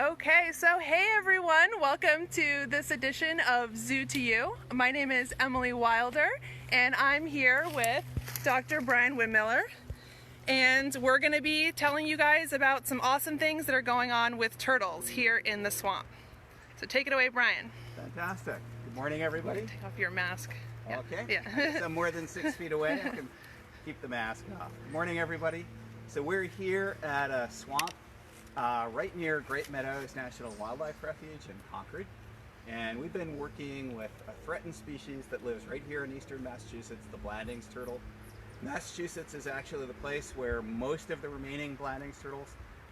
Okay, so hey everyone, welcome to this edition of Zoo to You. My name is Emily Wilder and I'm here with Dr. Brian Windmiller, and we're going to be telling you guys about some awesome things that are going on with turtles here in the swamp. So take it away, Brian. Fantastic. Good morning, everybody. Take off your mask. Okay. Yeah. I'm more than 6 feet away. I can keep the mask off. Good morning, everybody. So we're here at a swamp right near Great Meadows National Wildlife Refuge in Concord. And we've been working with a threatened species that lives right here in eastern Massachusetts, the Blandings Turtle. Massachusetts is actually the place where most of the remaining Blandings turtles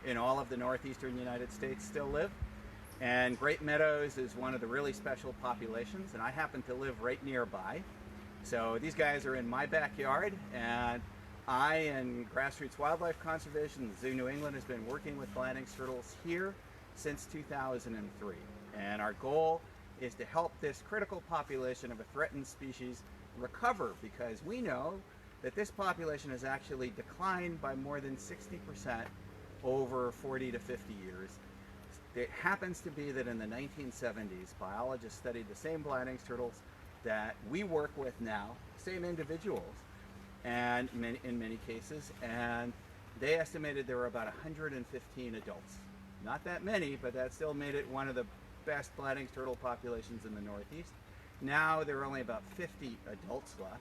in all of the northeastern United States still live. And Great Meadows is one of the really special populations, and I happen to live right nearby. So these guys are in my backyard, and I and Grassroots Wildlife Conservation, Zoo New England, has been working with Blandings turtles here since 2003. And our goal is to help this critical population of a threatened species recover, because we know that this population has actually declined by more than 60% over 40 to 50 years. It happens to be that in the 1970s, biologists studied the same Blandings turtles that we work with now, same individuals, and in many cases, and they estimated there were about 115 adults. Not that many, but that still made it one of the best Blandings turtle populations in the Northeast. Now there are only about 50 adults left,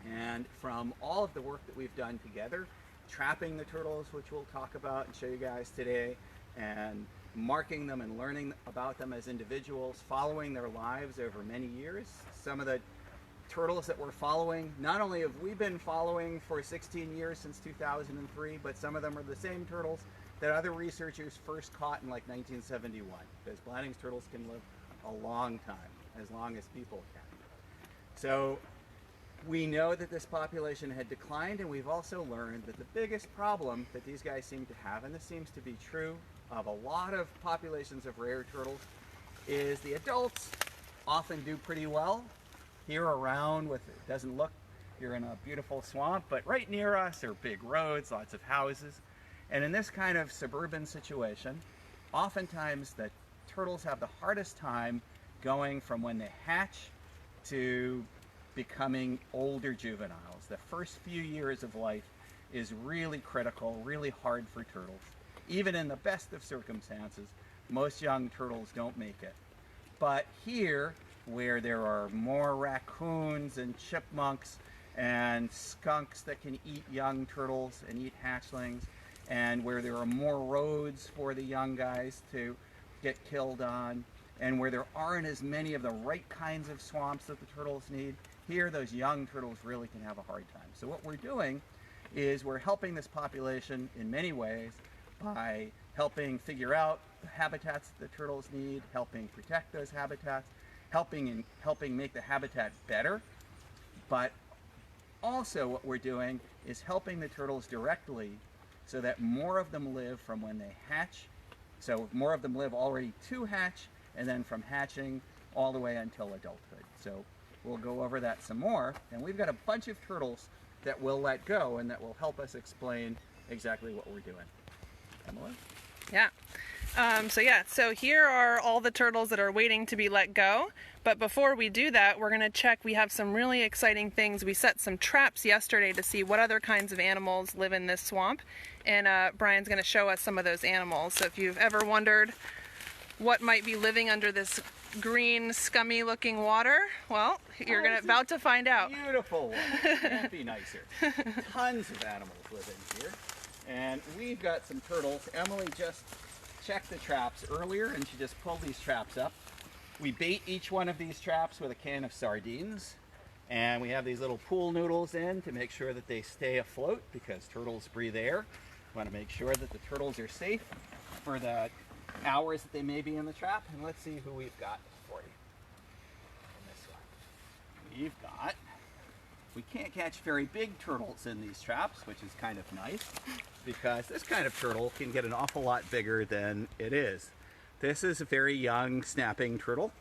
and from all of the work that we've done together, trapping the turtles, which we'll talk about and show you guys today, and marking them and learning about them as individuals, following their lives over many years. Some of the turtles that we're following, not only have we been following for 16 years since 2003, but some of them are the same turtles that other researchers first caught in like 1971, because Blandings turtles can live a long time, as long as people can. So we know that this population had declined, and we've also learned that the biggest problem that these guys seem to have, and this seems to be true of a lot of populations of rare turtles, is the adults often do pretty well here around with, it doesn't look, you're in a beautiful swamp, but right near us are big roads, lots of houses. And in this kind of suburban situation, oftentimes the turtles have the hardest time going from when they hatch to becoming older juveniles. The first few years of life is really critical, really hard for turtles. Even in the best of circumstances, most young turtles don't make it. But here, where there are more raccoons and chipmunks and skunks that can eat young turtles and eat hatchlings, and where there are more roads for the young guys to get killed on, and where there aren't as many of the right kinds of swamps that the turtles need, here those young turtles really can have a hard time. So what we're doing is we're helping this population in many ways by helping figure out the habitats that the turtles need, helping protect those habitats, helping make the habitat better. But also what we're doing is helping the turtles directly so that more of them live from when they hatch. So more of them live already to hatch, and then from hatching all the way until adulthood. So we'll go over that some more. And we've got a bunch of turtles that we'll let go and that will help us explain exactly what we're doing. Emily? Yeah. So here are all the turtles that are waiting to be let go. But before we do that, we're going to check. We have some really exciting things. We set some traps yesterday to see what other kinds of animals live in this swamp. And Brian's going to show us some of those animals. So if you've ever wondered what might be living under this green, scummy looking water, well, you're about to find out. Beautiful one. Can't be nicer. Tons of animals live in here. And we've got some turtles. Emily just checked the traps earlier, and she just pulled these traps up. We bait each one of these traps with a can of sardines, and we have these little pool noodles in to make sure that they stay afloat, because turtles breathe air. We want to make sure that the turtles are safe for the hours that they may be in the trap. And let's see who we've got for you in this one. We've got, we can't catch very big turtles in these traps, which is kind of nice, because this kind of turtle can get an awful lot bigger than it is. This is a very young snapping turtle,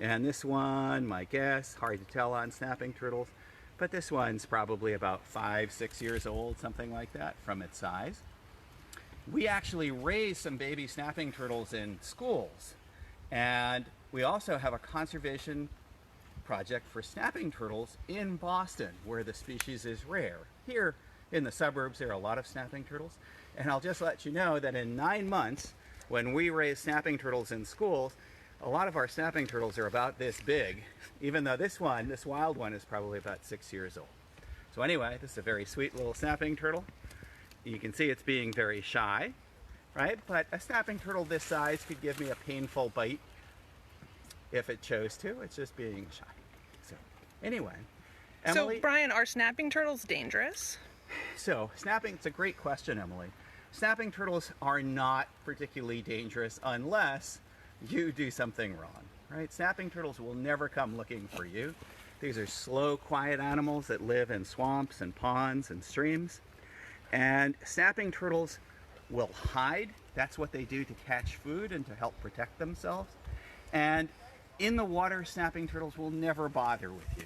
and this one, my guess, hard to tell on snapping turtles, but this one's probably about 5-6 years old, something like that, from its size. we actually raise some baby snapping turtles in schools. And we also have a conservation project for snapping turtles in Boston, where the species is rare. Here in the suburbs, there are a lot of snapping turtles. And I'll just let you know that in 9 months, when we raise snapping turtles in schools, a lot of our snapping turtles are about this big, even though this wild one, is probably about 6 years old. So anyway, this is a very sweet little snapping turtle. You can see it's being very shy, right? But a snapping turtle this size could give me a painful bite if it chose to. It's just being shy. So anyway, Emily. So Brian, are snapping turtles dangerous? So snapping, it's a great question, Emily. Snapping turtles are not particularly dangerous unless you do something wrong, right? Snapping turtles will never come looking for you. These are slow, quiet animals that live in swamps and ponds and streams. And snapping turtles will hide. That's what they do to catch food and to help protect themselves. And in the water, snapping turtles will never bother with you.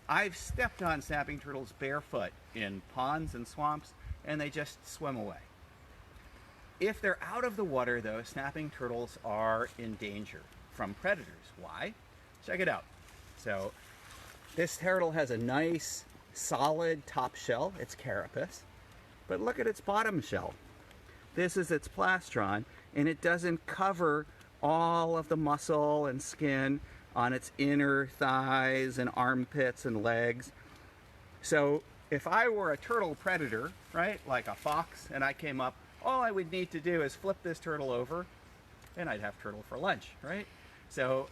I've stepped on snapping turtles barefoot in ponds and swamps, and they just swim away. If they're out of the water, though, snapping turtles are in danger from predators. Why? Check it out. So this turtle has a nice, solid top shell. It's carapace. But look at its bottom shell. This is its plastron, and it doesn't cover all of the muscle and skin on its inner thighs and armpits and legs. So if I were a turtle predator, right, like a fox, and I came up, all I would need to do is flip this turtle over, and I'd have turtle for lunch, right? So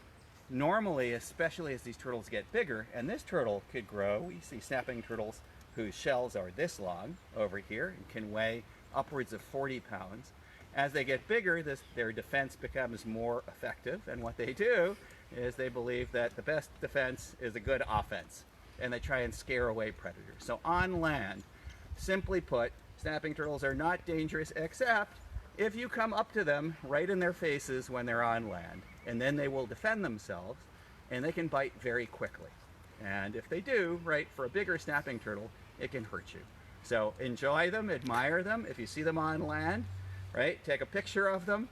normally, especially as these turtles get bigger, and this turtle could grow, we see snapping turtles whose shells are this long over here and can weigh upwards of 40 pounds. As they get bigger, their defense becomes more effective, and what they do is they believe that the best defense is a good offense, and they try and scare away predators. So on land, simply put, snapping turtles are not dangerous except if you come up to them right in their faces when they're on land, and then they will defend themselves, and they can bite very quickly. And if they do, right, for a bigger snapping turtle, it can hurt you. So enjoy them, admire them. If you see them on land, right, take a picture of them,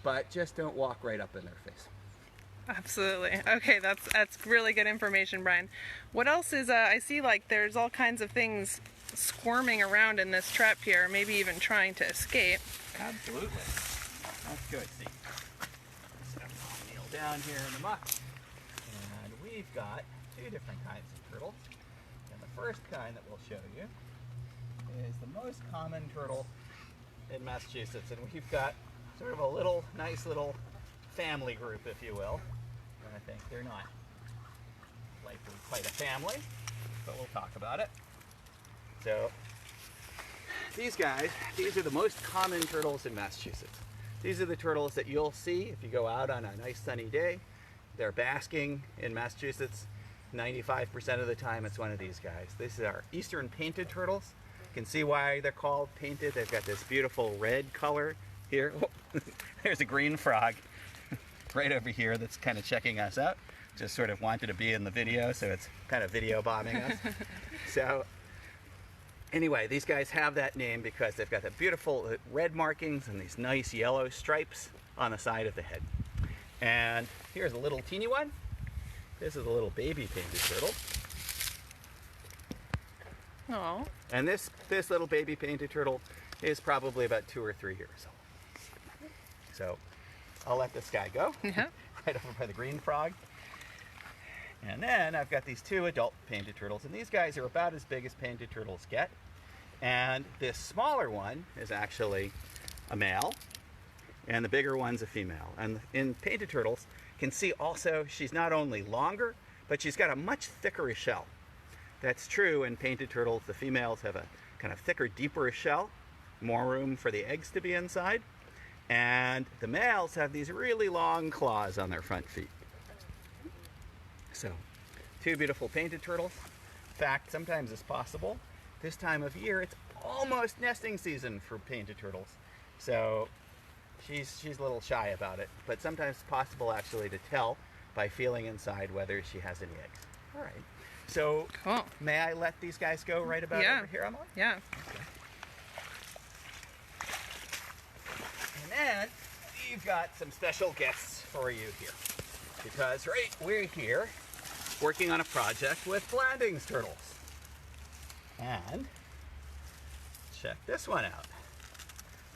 but just don't walk right up in their face. Absolutely. Okay, that's really good information, Brian. What else is, I see like there's all kinds of things squirming around in this trap here, maybe even trying to escape. Absolutely. Let's go see. So I'll kneel down here in the muck. And we've got two different kinds of turtles. And the first kind that we'll show you is the most common turtle in Massachusetts. And we've got sort of a little, nice little family group, if you will. And I think they're not likely quite a family, but we'll talk about it. So these guys, these are the most common turtles in Massachusetts. These are the turtles that you'll see if you go out on a nice sunny day. They're basking in Massachusetts. 95% of the time it's one of these guys. These are our eastern painted turtles. You can see why they're called painted. They've got this beautiful red color here. Oh, there's a green frog right over here that's kind of checking us out. Just sort of wanted to be in the video, so it's kind of video bombing us. So anyway, these guys have that name because they've got the beautiful red markings and these nice yellow stripes on the side of the head. And here's a little teeny one. This is a little baby painted turtle. Oh. And this little baby painted turtle is probably about 2 or 3 years old. So I'll let this guy go. Yeah. Right over by the green frog. And then I've got these 2 adult painted turtles, and these guys are about as big as painted turtles get. And this smaller one is actually a male, and the bigger one's a female. And in painted turtles, you can see also she's not only longer, but she's got a much thicker shell. That's true in painted turtles. The females have a kind of thicker, deeper shell, more room for the eggs to be inside. And the males have these really long claws on their front feet. So, 2 beautiful painted turtles. In fact, sometimes it's possible. This time of year, it's almost nesting season for painted turtles. So, she's a little shy about it. But sometimes it's possible actually to tell by feeling inside whether she has any eggs. All right. So, cool. May I let these guys go right about over here, Emily? Yeah. Okay. we've got some special guests for you here. Because we're here working on a project with Blandings Turtles. And check this one out.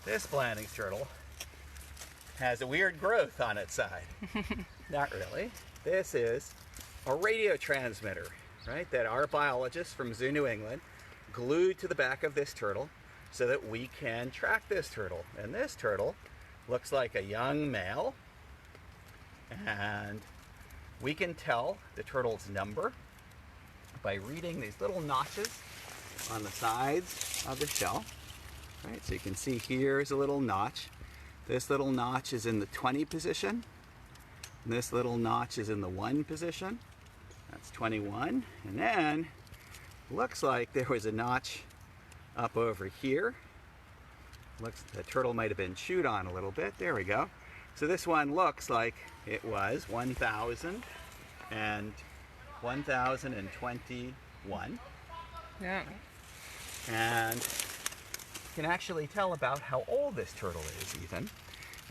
This Blandings turtle has a weird growth on its side. Not really. This is a radio transmitter, right, that our biologists from Zoo New England glued to the back of this turtle so that we can track this turtle. And this turtle looks like a young male, and we can tell the turtle's number by reading these little notches on the sides of the shell. Right, so you can see here's a little notch. This little notch is in the 20 position. And this little notch is in the 1 position. That's 21. And then looks like there was a notch up over here. Looks the turtle might have been chewed on a little bit. There we go. So this one looks like it was 1,000 and 1,021. Yeah. And you can actually tell about how old this turtle is even.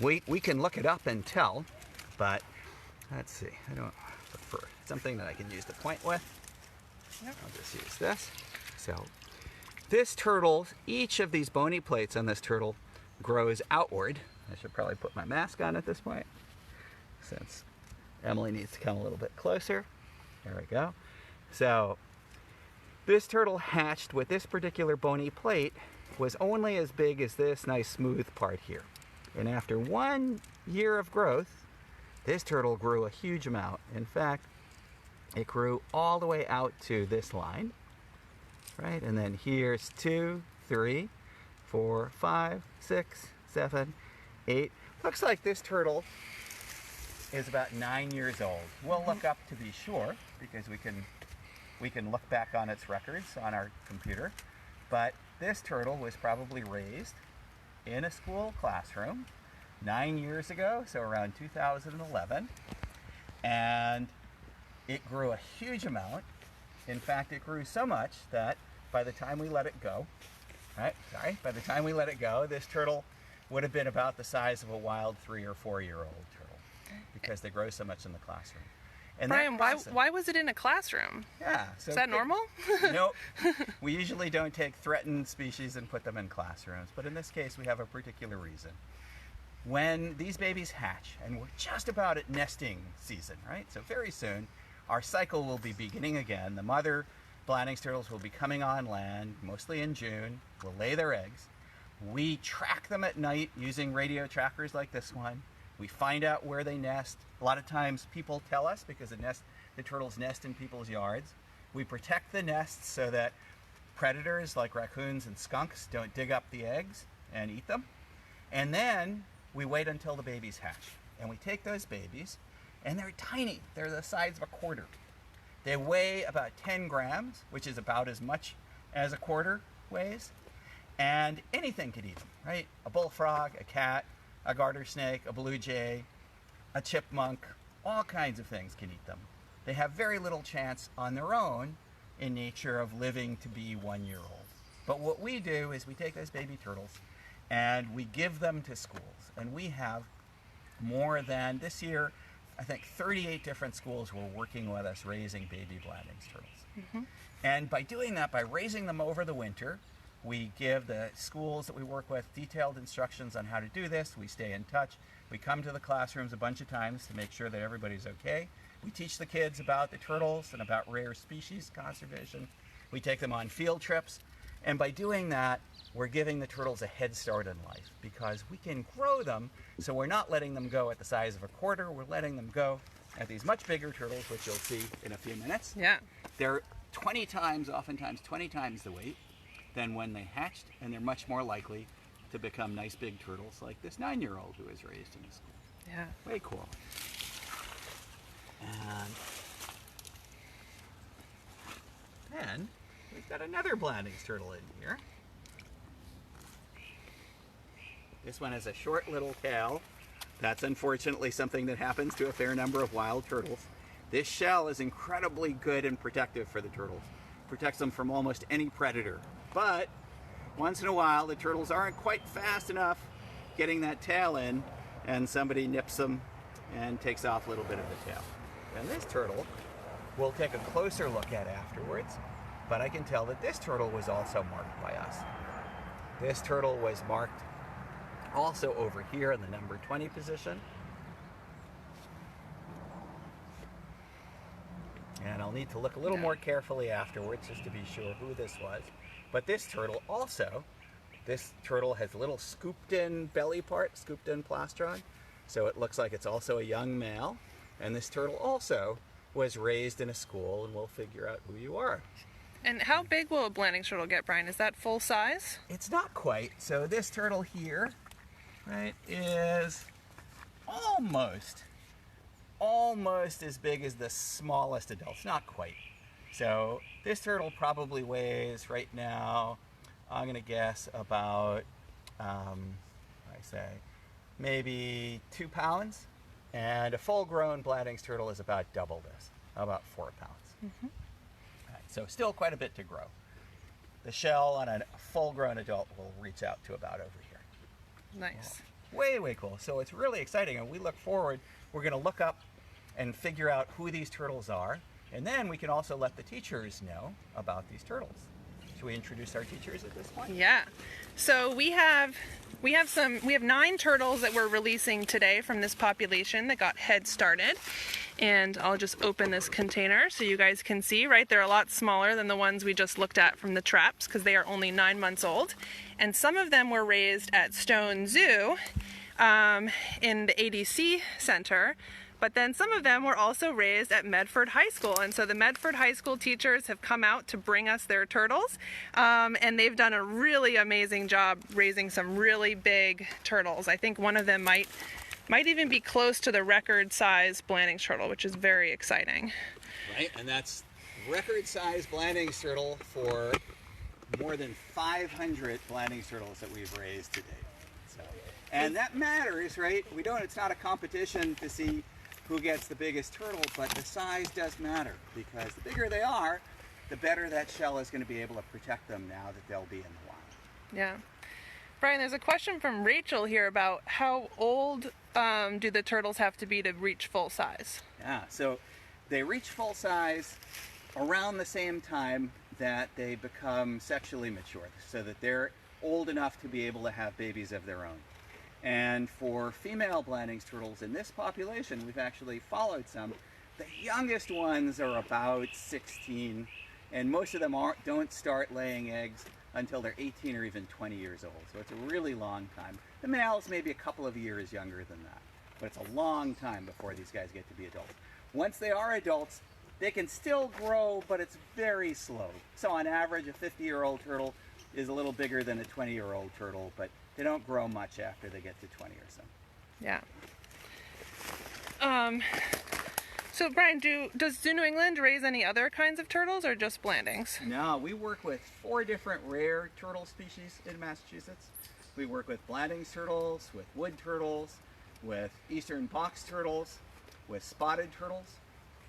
We can look it up and tell, but let's see. I don't prefer something that I can use the point with. Yep. I'll just use this. So this turtle, each of these bony plates on this turtle grows outward. I should probably put my mask on at this point, since Emily needs to come a little bit closer. There we go. So this turtle hatched with this particular bony plate was only as big as this nice smooth part here. And after 1 year of growth, this turtle grew a huge amount. In fact, it grew all the way out to this line, right? And then here's 2, 3, 4, 5, 6, 7, 8. Looks like this turtle is about 9 years old. We'll look up to be sure, because we can look back on its records on our computer. But this turtle was probably raised in a school classroom 9 years ago, so around 2011. And it grew a huge amount. In fact, it grew so much that by the time we let it go, by the time we let it go, this turtle would have been about the size of a wild 3 or 4 year old turtle, because they grow so much in the classroom. And Brian, why was it in a classroom? Yeah. So is that normal? Nope. We usually don't take threatened species and put them in classrooms, but in this case we have a particular reason. When these babies hatch, and we're just about at nesting season, right? So very soon, our cycle will be beginning again. The mother Blandings turtles will be coming on land, mostly in June, will lay their eggs. We track them at night using radio trackers like this one. We find out where they nest. A lot of times people tell us, because the turtles nest in people's yards. We protect the nests so that predators like raccoons and skunks don't dig up the eggs and eat them. And then we wait until the babies hatch. And we take those babies, and they're tiny. They're the size of a quarter. They weigh about 10 grams, which is about as much as a quarter weighs. And anything could eat them, right? A bullfrog, a cat, a garter snake, a blue jay, a chipmunk, all kinds of things can eat them. They have very little chance on their own in nature of living to be 1 year old. But what we do is we take those baby turtles and we give them to schools. And we have more than, this year, I think 38 different schools were working with us raising baby Blandings turtles. Mm-hmm. And by doing that, by raising them over the winter, we give the schools that we work with detailed instructions on how to do this. We stay in touch. We come to the classrooms a bunch of times to make sure that everybody's okay. We teach the kids about the turtles and about rare species conservation. We take them on field trips. And by doing that, we're giving the turtles a head start in life, because we can grow them, so we're not letting them go at the size of a quarter. We're letting them go at these much bigger turtles, which you'll see in a few minutes. Yeah. They're 20 times, oftentimes 20 times the weight than when they hatched, and they're much more likely to become nice big turtles like this 9-year-old who was raised in a school. Yeah. Way cool. And then we've got another Blandings turtle in here. This one has a short little tail. That's unfortunately something that happens to a fair number of wild turtles. This shell is incredibly good and protective for the turtles. Protects them from almost any predator. But once in a while, the turtles aren't quite fast enough getting that tail in, and somebody nips them and takes off a little bit of the tail. And this turtle we'll take a closer look at afterwards, but I can tell that this turtle was also marked by us. This turtle was marked also over here in the number 20 position. And I'll need to look a little more carefully afterwards just to be sure who this was. But this turtle also, this turtle has a little scooped in belly part, scooped in plastron. So it looks like it's also a young male. And this turtle also was raised in a school, and we'll figure out who you are. And how big will a Blandings turtle get, Brian? Is that full size? It's not quite. So this turtle here, right, is almost as big as the smallest adults. Not quite. So this turtle probably weighs right now, I'm gonna guess about, maybe 2 pounds. And a full-grown Blandings turtle is about double this, about 4 pounds. Mm-hmm. Right, so still quite a bit to grow. The shell on a full-grown adult will reach out to about over here. Nice. Way, way cool. So it's really exciting, and we look forward. We're going to look up and figure out who these turtles are, and then we can also let the teachers know about these turtles. Should we introduce our teachers at this point? Yeah. So we have 9 turtles that we're releasing today from this population that got head started. And I'll just open this container so you guys can see, right? They're a lot smaller than the ones we just looked at from the traps because they are only 9 months old. And some of them were raised at Stone Zoo in the ADC Center. But then some of them were also raised at Medford High School. And so the Medford High School teachers have come out to bring us their turtles. And they've done a really amazing job raising some really big turtles. I think one of them might even be close to the record size Blandings turtle, which is very exciting. Right, and that's record size Blandings turtle for more than 500 Blandings turtles that we've raised to date. So, and that matters, right? It's not a competition to see who gets the biggest turtle, but the size does matter because the bigger they are, the better that shell is going to be able to protect them now that they'll be in the wild. Yeah. Brian, there's a question from Rachel here about how old do the turtles have to be to reach full size? Yeah, so they reach full size around the same time that they become sexually mature, so that they're old enough to be able to have babies of their own. And for female Blandings turtles in this population, we've actually followed some. The youngest ones are about 16, and most of them don't start laying eggs until they're 18 or even 20 years old. So it's a really long time. The males may be a couple of years younger than that, but it's a long time before these guys get to be adults. Once they are adults, they can still grow, but it's very slow. So on average, a 50-year-old turtle is a little bigger than a 20-year-old turtle, but they don't grow much after they get to 20 or so. Yeah. So Brian, does Zoo New England raise any other kinds of turtles or just Blandings? No, we work with 4 different rare turtle species in Massachusetts. We work with Blandings turtles, with wood turtles, with eastern box turtles, with spotted turtles,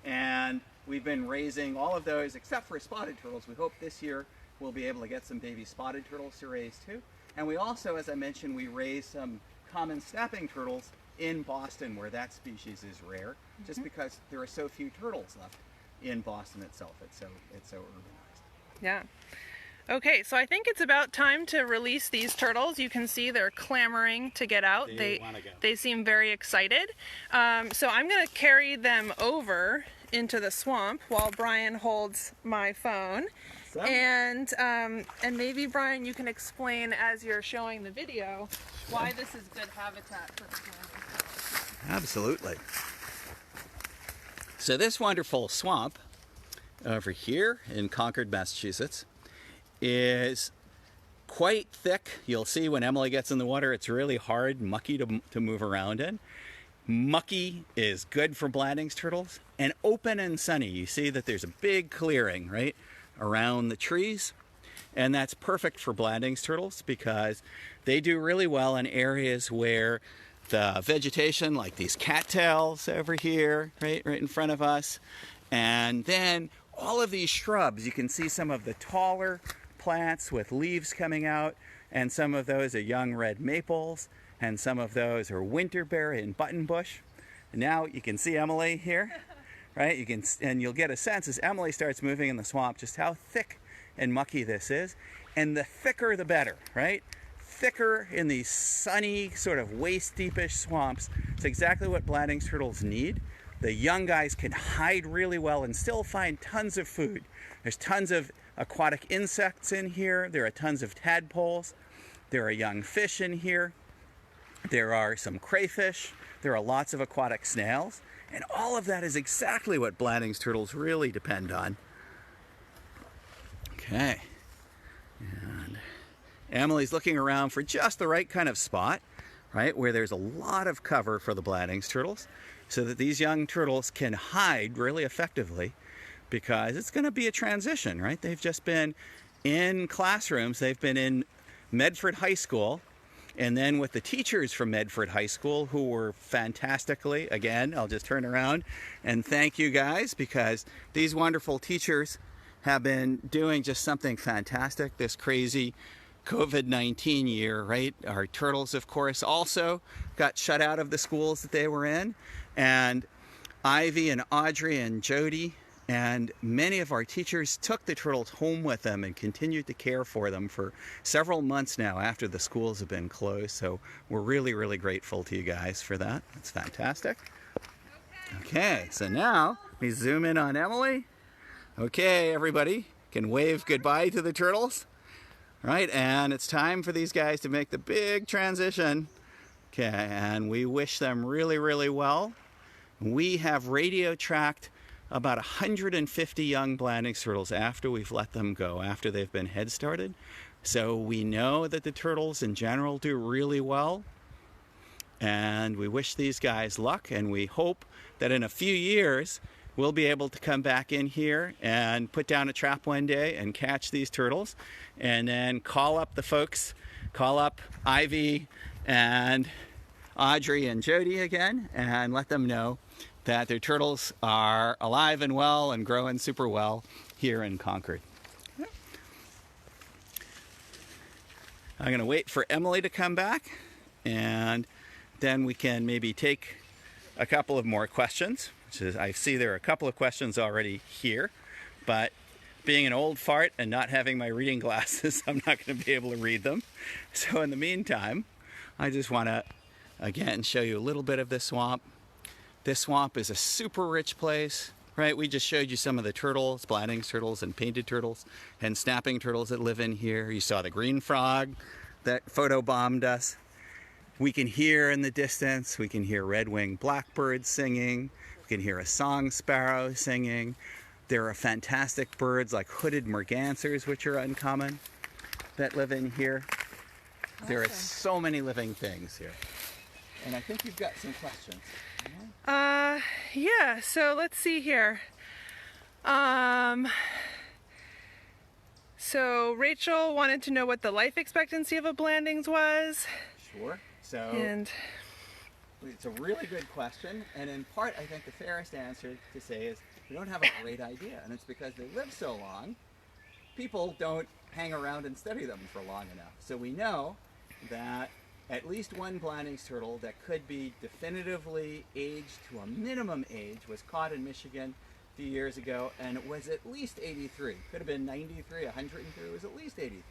and we've been raising all of those except for spotted turtles. We hope this year we'll be able to get some baby spotted turtles to raise too. And we also, as I mentioned, we raise some common snapping turtles in Boston where that species is rare, just because there are so few turtles left in Boston itself. It's so urbanized. Yeah. Okay, so I think it's about time to release these turtles. You can see they're clamoring to get out. They seem very excited. So I'm going to carry them over into the swamp while Brian holds my phone. And maybe, Brian, you can explain as you're showing the video why this is good habitat for the Blandings turtles. Absolutely. So this wonderful swamp over here in Concord, Massachusetts is quite thick. You'll see when Emily gets in the water, it's really hard, mucky to move around in. Mucky is good for Blandings turtles, and open and sunny. You see that there's a big clearing, right, around the trees, and that's perfect for Blandings turtles because they do really well in areas where the vegetation, like these cattails over here, right in front of us, and then all of these shrubs. You can see some of the taller plants with leaves coming out, and some of those are young red maples, and some of those are winterberry and buttonbush. And now you can see Emily here, right? And you'll get a sense as Emily starts moving in the swamp just how thick and mucky this is. And the thicker the better, right? Thicker in these sunny, sort of waist-deepish swamps. It's exactly what Blandings turtles need. The young guys can hide really well and still find tons of food. There's tons of aquatic insects in here. There are tons of tadpoles. There are young fish in here. There are some crayfish. There are lots of aquatic snails. And all of that is exactly what Blandings turtles really depend on. Okay. And Emily's looking around for just the right kind of spot, right, where there's a lot of cover for the Blandings turtles, so that these young turtles can hide really effectively, because it's going to be a transition, right? They've just been in classrooms. They've been in Medford High School, and then with the teachers from Medford High School, who were fantastically, again, I'll just turn around and thank you guys, because these wonderful teachers have been doing just something fantastic this crazy COVID-19 year, right? Our turtles, of course, also got shut out of the schools that they were in. And Ivy and Audrey and Jody and many of our teachers took the turtles home with them and continued to care for them for several months now after the schools have been closed. So we're really, really grateful to you guys for that. That's fantastic. Okay, so now we zoom in on Emily. Okay, everybody can wave goodbye to the turtles. Right, and it's time for these guys to make the big transition. Okay, and we wish them really, really well. We have radio tracked about 150 young Blandings turtles after we've let them go, after they've been head started. So we know that the turtles in general do really well. And we wish these guys luck, and we hope that in a few years we'll be able to come back in here and put down a trap one day and catch these turtles, and then call up the folks, call up Ivy and Audrey and Jody again, and let them know that their turtles are alive and well and growing super well here in Concord. I'm going to wait for Emily to come back, and then we can maybe take a couple of more questions. I see there are a couple of questions already here, but being an old fart and not having my reading glasses, I'm not going to be able to read them. So in the meantime, I just want to, again, show you a little bit of this swamp. This swamp is a super rich place, right? We just showed you some of the turtles, Blandings turtles and painted turtles and snapping turtles that live in here. You saw the green frog that photobombed us. We can hear in the distance, we can hear red-winged blackbirds singing. You can hear a song sparrow singing. There are fantastic birds like hooded mergansers, which are uncommon, that live in here. Awesome. There are so many living things here. And I think you've got some questions. Yeah, so let's see here. So Rachel wanted to know what the life expectancy of a Blandings was. Sure. So it's a really good question, and in part I think the fairest answer to say is we don't have a great idea, and it's because they live so long, people don't hang around and study them for long enough. So we know that at least one Blandings turtle that could be definitively aged to a minimum age was caught in Michigan a few years ago, and it was at least 83. Could have been 93, 103, it was at least 83.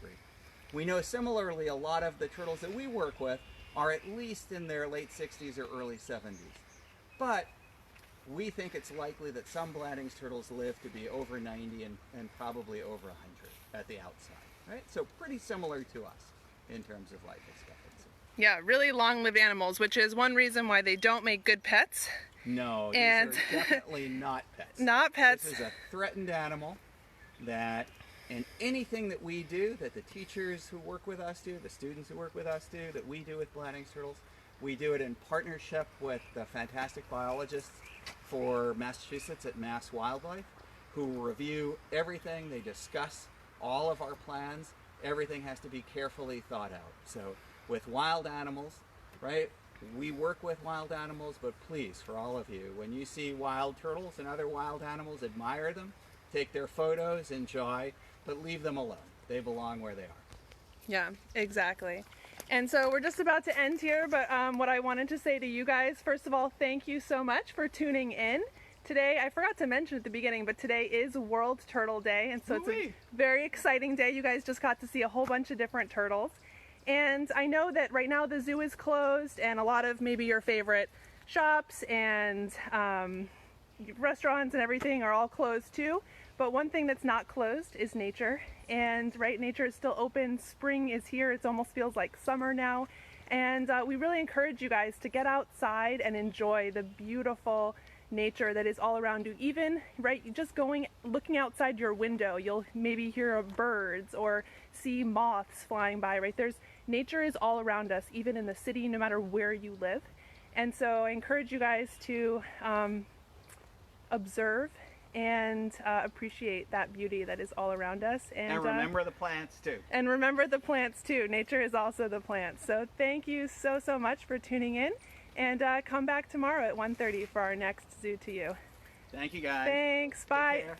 We know similarly a lot of the turtles that we work with are at least in their late 60s or early 70s. But we think it's likely that some Blandings turtles live to be over 90 and probably over 100 at the outside, right? So pretty similar to us in terms of life expectancy. Yeah, really long-lived animals, which is one reason why they don't make good pets. No, these are definitely not pets. Not pets. This is a threatened animal that, and anything that we do, that the teachers who work with us do, the students who work with us do, that we do with Blandings turtles, we do it in partnership with the fantastic biologists for Massachusetts at Mass Wildlife, who review everything. They discuss all of our plans. Everything has to be carefully thought out. So with wild animals, right, we work with wild animals, but please, for all of you, when you see wild turtles and other wild animals, admire them, take their photos, enjoy, but leave them alone. They belong where they are. Yeah, exactly. And so we're just about to end here, but what I wanted to say to you guys, first of all, thank you so much for tuning in. Today, I forgot to mention at the beginning, but today is World Turtle Day, and so it's a very exciting day. You guys just got to see a whole bunch of different turtles. And I know that right now the zoo is closed, and a lot of maybe your favorite shops and restaurants and everything are all closed too. But one thing that's not closed is nature. And right, nature is still open. Spring is here. It almost feels like summer now. And we really encourage you guys to get outside and enjoy the beautiful nature that is all around you. Even just looking outside your window, you'll maybe hear birds or see moths flying by. Nature is all around us, even in the city, no matter where you live. And so I encourage you guys to observe and appreciate that beauty that is all around us. And remember the plants too. And remember the plants too. Nature is also the plants. So thank you so much for tuning in. And come back tomorrow at 1:30 for our next Zoo to You. Thank you guys. Thanks. Bye. Take care.